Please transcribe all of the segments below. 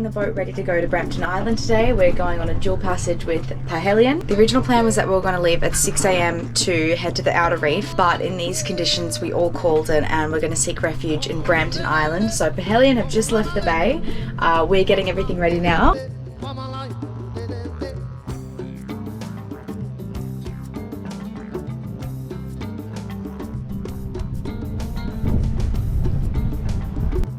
the boat ready to go to Brampton Island today. We're going on a dual passage with Pahelian. The original plan was that we were going to leave at 6 AM to head to the outer reef, but in these conditions we all called it and we're going to seek refuge in Brampton Island. So Pahelian have just left the bay. We're getting everything ready now.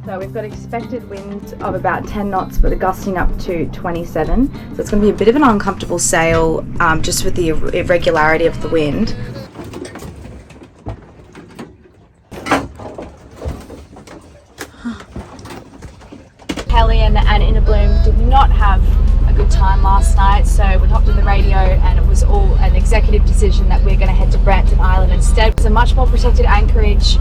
So we've got expected winds of about 10 knots, but they're gusting up to 27. So it's going to be a bit of an uncomfortable sail, just with the irregularity of the wind. Pahelian and Inner Bloom did not have a good time last night, so we hopped on the radio and it was all an executive decision that we're going to head to Brampton Island instead. It's a much more protected anchorage.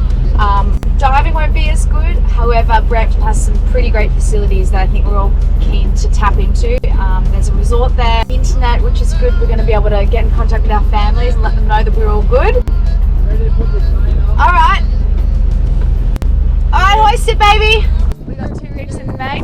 Diving won't be as good, however Brampton has some pretty great facilities that I think we're all keen to tap into. There's a resort there, internet, which is good. We're going to be able to get in contact with our families and let them know that we're all good. Alright, hoist it baby! We got 2 reefs in the bay.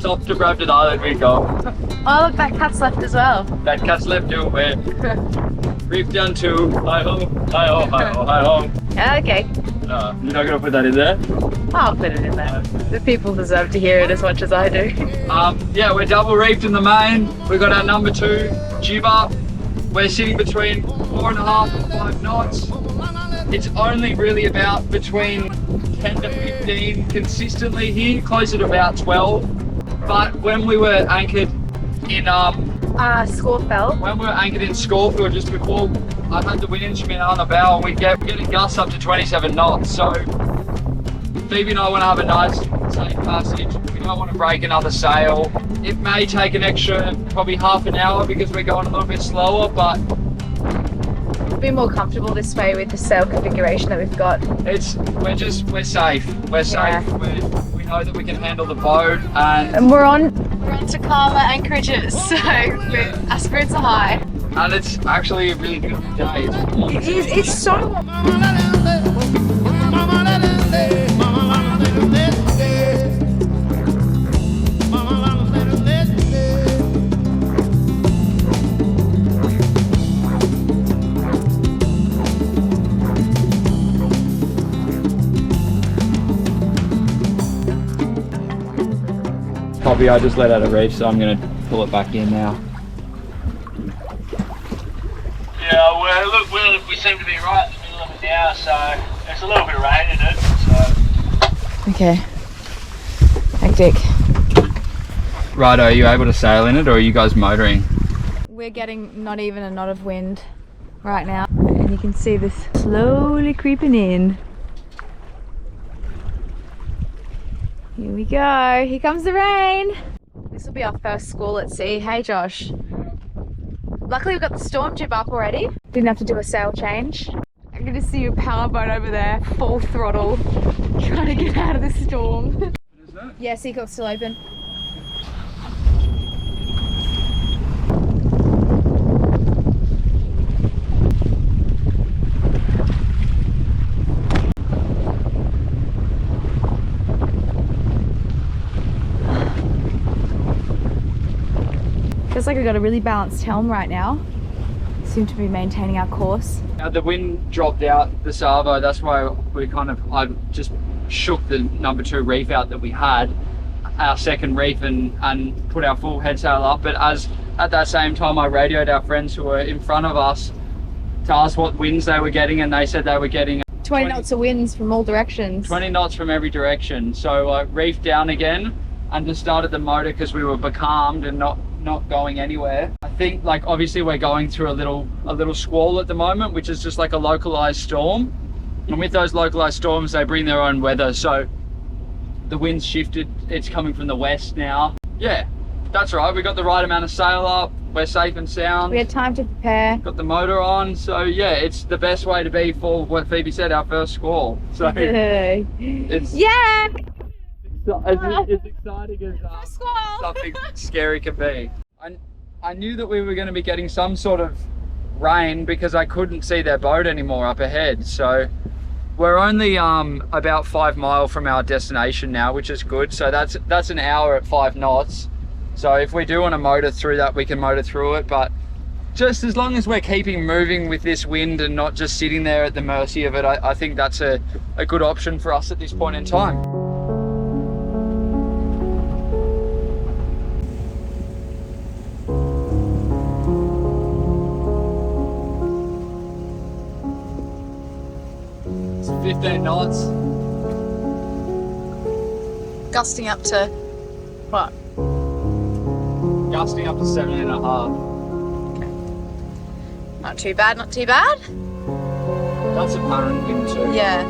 Off to Brampton Island we go. Oh look, that cat's left as well. That cat's left too, wait. Reef down 2. Hi-ho, hi-ho, hi-ho, hi-ho. Okay. You're not gonna put that in there? I'll put it in there. The people deserve to hear it as much as I do. Yeah, we're double reefed in the main. We've got our number 2 jibber. We're sitting between 4.5 and 5 knots. It's only really about between 10 to 15 consistently here, closer to about 12. But when we were anchored in Scawfell. When we were anchored in Scawfell just before, I had the wind instrument on the bow and we're getting gusts up to 27 knots. So Phoebe and I want to have a nice safe passage. We don't want to break another sail. It may take an extra probably half an hour because we're going a little bit slower, but we'll be more comfortable this way with the sail configuration that we've got. We're safe. We're safe. We know that we can handle the boat, and we're on to calmer anchorages, so our spirits are high. And it's actually a really good day. It is. It's so Copy, I just let out a reef, so I'm going to pull it back in now. Yeah, well, look, we seem to be right in the middle of it now, so there's a little bit of rain in it, so... Okay. Hectic. Right, are you able to sail in it, or are you guys motoring? We're getting not even a knot of wind right now, and you can see this slowly creeping in. Here we go, here comes the rain. This will be our first squall at sea. Hey Josh. Luckily we've got the storm jib up already. Didn't have to do a sail change. I can just see a powerboat over there, full throttle, trying to get out of the storm. What is that? Yeah, Seacock's still open. Feels like we've got a really balanced helm right now. Seem to be maintaining our course. The wind dropped out the salvo, that's why I just shook the number 2 reef out that we had, our second reef, and put our full head sail up. But at that same time I radioed our friends who were in front of us to ask what winds they were getting, and they said they were getting 20 knots of winds from all directions. 20 knots from every direction. So I reefed down again and just started the motor because we were becalmed and not not going anywhere. I think, like, obviously we're going through a little squall at the moment, which is just like a localized storm. And with those localized storms, they bring their own weather. So the wind's shifted, it's coming from the west now. Yeah, that's right. We got the right amount of sail up. We're safe and sound. We had time to prepare. Got the motor on. So yeah, it's the best way to be for what Phoebe said, our first squall. So it's yeah. as exciting as something scary can be. I knew that we were going to be getting some sort of rain because I couldn't see their boat anymore up ahead. So we're only about 5 miles from our destination now, which is good. So that's an hour at 5 knots. So if we do want to motor through that, we can motor through it. But just as long as we're keeping moving with this wind and not just sitting there at the mercy of it, I think that's a good option for us at this point in time. It's 15 knots. Gusting up to what? Gusting up to 7.5. Not too bad, not too bad. That's apparent wind too. Yeah.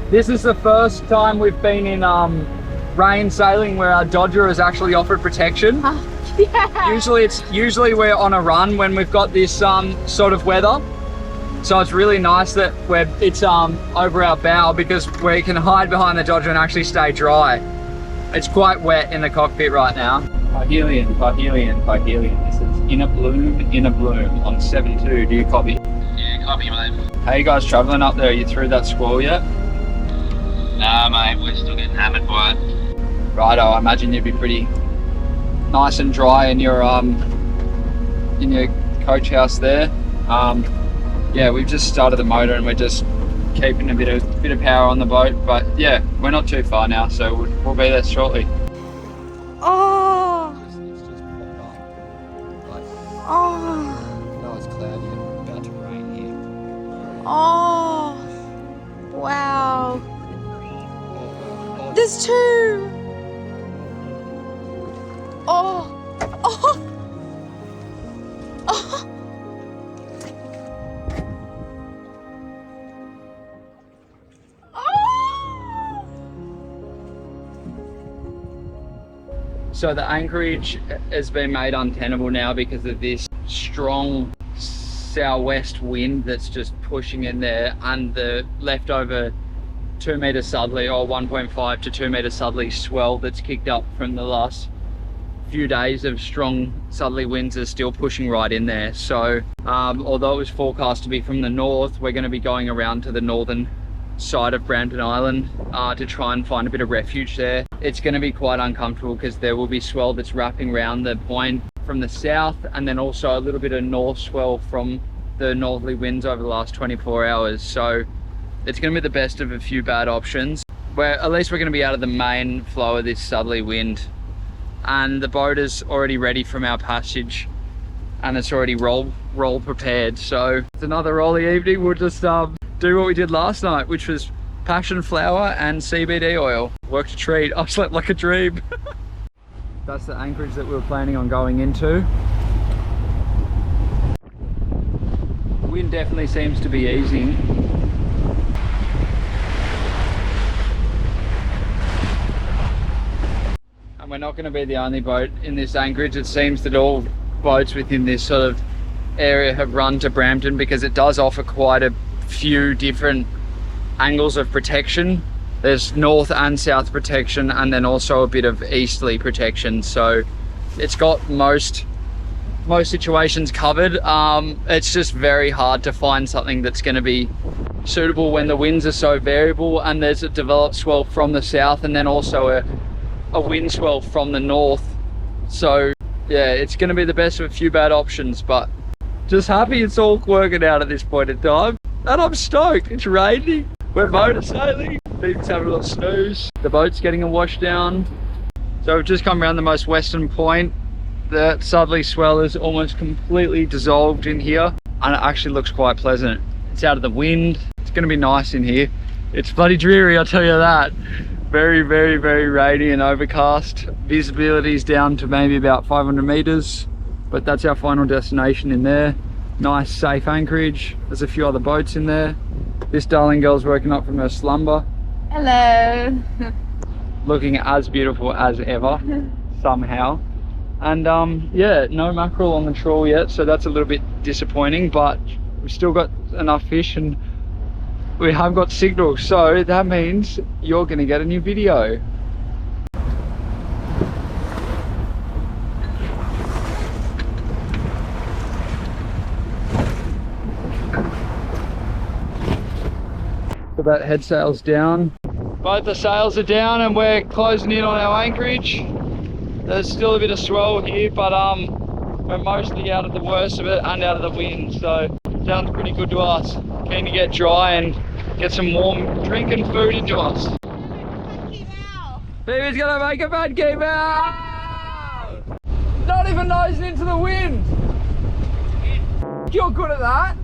This is the first time we've been in rain sailing where our Dodger has actually offered protection. Yeah. Usually we're on a run when we've got this sort of weather. So it's really nice that it's over our bow because we can hide behind the Dodger and actually stay dry. It's quite wet in the cockpit right now. Parhelion. This is in a bloom on 7.2. Do you copy? Yeah, copy, mate. How you guys traveling up there? Are you through that squall yet? Nah, mate, we're still getting hammered by it. Righto, I imagine you'd be pretty nice and dry in your coach house there. Yeah, we've just started the motor and we're just keeping a bit of power on the boat. But yeah, we're not too far now, so we'll be there shortly. Oh. It's just popped up. Like, Oh. no, it's cloudy and about to rain here. Oh. Wow. There's two. Oh. Oh. Oh. So the anchorage has been made untenable now because of this strong southwest wind that's just pushing in there, and the leftover 2 metre southerly or 1.5 to 2 metre southerly swell that's kicked up from the last few days of strong southerly winds is still pushing right in there. So although it was forecast to be from the north, we're going to be going around to the northern side of Brampton Island to try and find a bit of refuge there. It's going to be quite uncomfortable because there will be swell that's wrapping around the point from the south, and then also a little bit of north swell from the northerly winds over the last 24 hours. So it's going to be the best of a few bad options. At least we're going to be out of the main flow of this southerly wind, and the boat is already ready from our passage and it's already roll prepared. So it's another rolly evening. We'll just do what we did last night, which was passion flower and CBD oil. Worked a treat. I slept like a dream. That's the anchorage that we were planning on going into. The wind definitely seems to be easing. And we're not going to be the only boat in this anchorage. It seems that all boats within this sort of area have run to Brampton because it does offer quite a few different angles of protection. There's north and south protection, and then also a bit of easterly protection, so it's got most situations covered. It's just very hard to find something that's going to be suitable when the winds are so variable, and there's a developed swell from the south and then also a wind swell from the north. So yeah, it's going to be the best of a few bad options, but just happy it's all working out at this point in time. And I'm stoked. It's raining, we're motor sailing, Pete's having a little snooze, the boat's getting a wash down. So we've just come around the most western point. The southerly swell is almost completely dissolved in here, and it actually looks quite pleasant. It's out of the wind. It's going to be nice in here. It's bloody dreary, I'll tell you that. Very, very, very rainy and overcast. Visibility is down to maybe about 500 meters, but that's our final destination in there. Nice safe anchorage. There's a few other boats in there. This darling girl's woken up from her slumber. Hello. Looking as beautiful as ever, somehow. And yeah, no mackerel on the trawl yet, so that's a little bit disappointing, but we've still got enough fish and we have got signal, so that means you're gonna get a new video. So that head sail's down. Both the sails are down and we're closing in on our anchorage. There's still a bit of swell here, but we're mostly out of the worst of it and out of the wind, so it sounds pretty good to us. Keen to get dry and get some warm drink and food into us. Baby's gonna make a bad game out! Not even nosing into the wind! You're good at that!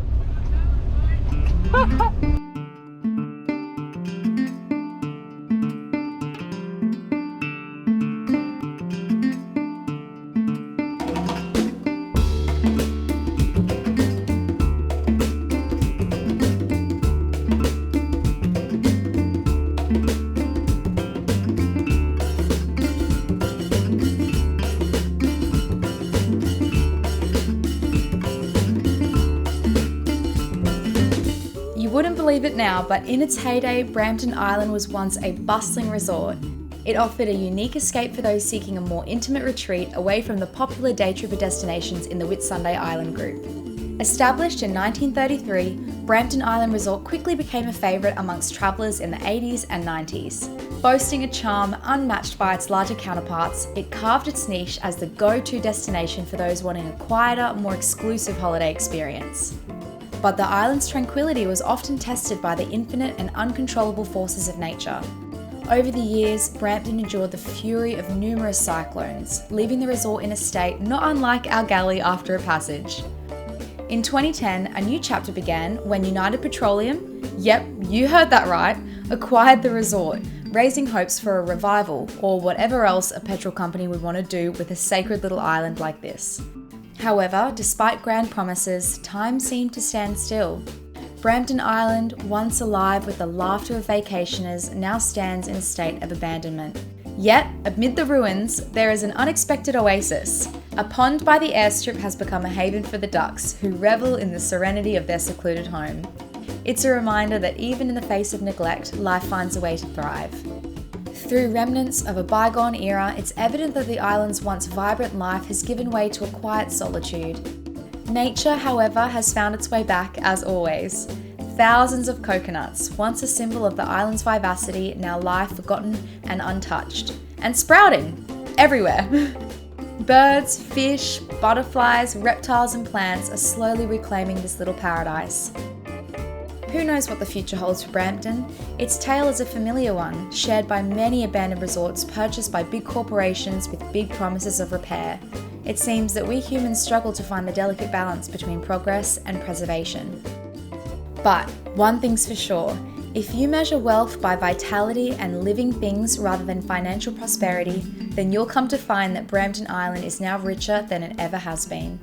Wouldn't believe it now, but in its heyday, Brampton Island was once a bustling resort. It offered a unique escape for those seeking a more intimate retreat away from the popular day tripper destinations in the Whitsunday Island group. Established in 1933, Brampton Island Resort quickly became a favourite amongst travellers in the 80s and 90s. Boasting a charm unmatched by its larger counterparts, it carved its niche as the go-to destination for those wanting a quieter, more exclusive holiday experience. But the island's tranquility was often tested by the infinite and uncontrollable forces of nature. Over the years, Brampton endured the fury of numerous cyclones, leaving the resort in a state not unlike our galley after a passage. In 2010, a new chapter began when United Petroleum, yep, you heard that right, acquired the resort, raising hopes for a revival, or whatever else a petrol company would want to do with a sacred little island like this. However, despite grand promises, time seemed to stand still. Brampton Island, once alive with the laughter of vacationers, now stands in a state of abandonment. Yet, amid the ruins, there is an unexpected oasis. A pond by the airstrip has become a haven for the ducks, who revel in the serenity of their secluded home. It's a reminder that even in the face of neglect, life finds a way to thrive. Through remnants of a bygone era, it's evident that the island's once vibrant life has given way to a quiet solitude. Nature, however, has found its way back, as always. Thousands of coconuts, once a symbol of the island's vivacity, now lie forgotten and untouched. And sprouting! Everywhere! Birds, fish, butterflies, reptiles and plants are slowly reclaiming this little paradise. Who knows what the future holds for Brampton? Its tale is a familiar one, shared by many abandoned resorts purchased by big corporations with big promises of repair. It seems that we humans struggle to find the delicate balance between progress and preservation. But one thing's for sure, If you measure wealth by vitality and living things rather than financial prosperity, then you'll come to find that Brampton Island is now richer than it ever has been.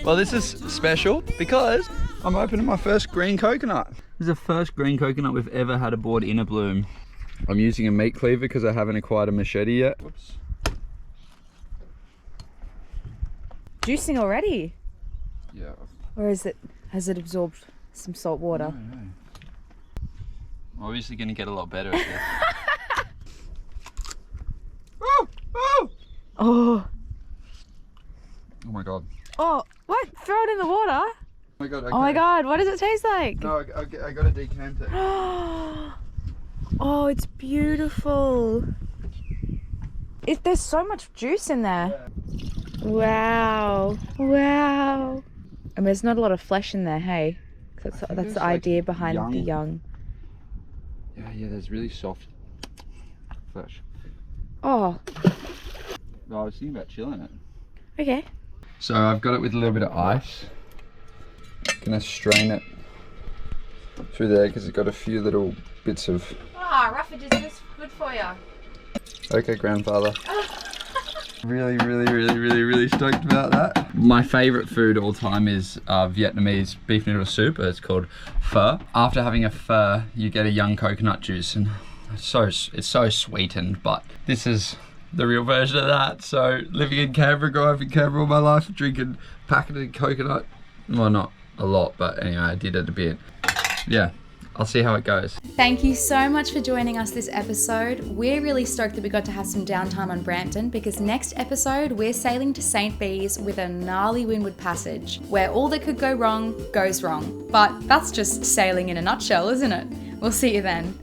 Well, this is special because I'm opening my first green coconut. This is the first green coconut we've ever had aboard Inner Bloom. I'm using a meat cleaver because I haven't acquired a machete yet. Whoops. Juicing already? Yeah. Or has it absorbed some salt water? No. I'm obviously going to get a lot better at this. Oh! Oh! Oh! Oh my god. Oh, what? Throw it in the water? Oh my god, okay. Oh my god, what does it taste like? No, I gotta decant it. Oh, it's beautiful. There's so much juice in there. Yeah. Wow. Wow. I mean, there's not a lot of flesh in there, hey? That's the idea behind the young. Yeah, there's really soft flesh. Oh. No, I was thinking about chilling it. Okay. So I've got it with a little bit of ice. Gonna strain it through there because it's got a few little bits of... Ah, Refuge, is this good for you? Okay, grandfather. Really stoked about that. My favorite food all time is Vietnamese beef noodle soup. It's called pho. After having a pho, you get a young coconut juice, and it's so sweetened, but this is the real version of that. So living in Canberra, growing up in Canberra all my life, drinking packeted coconut. Well, not a lot, but anyway, I did it a bit. Yeah, I'll see how it goes. Thank you so much for joining us this episode. We're really stoked that we got to have some downtime on Brampton because next episode we're sailing to St. Bees with a gnarly windward passage where all that could go wrong goes wrong. But that's just sailing in a nutshell, isn't it? We'll see you then.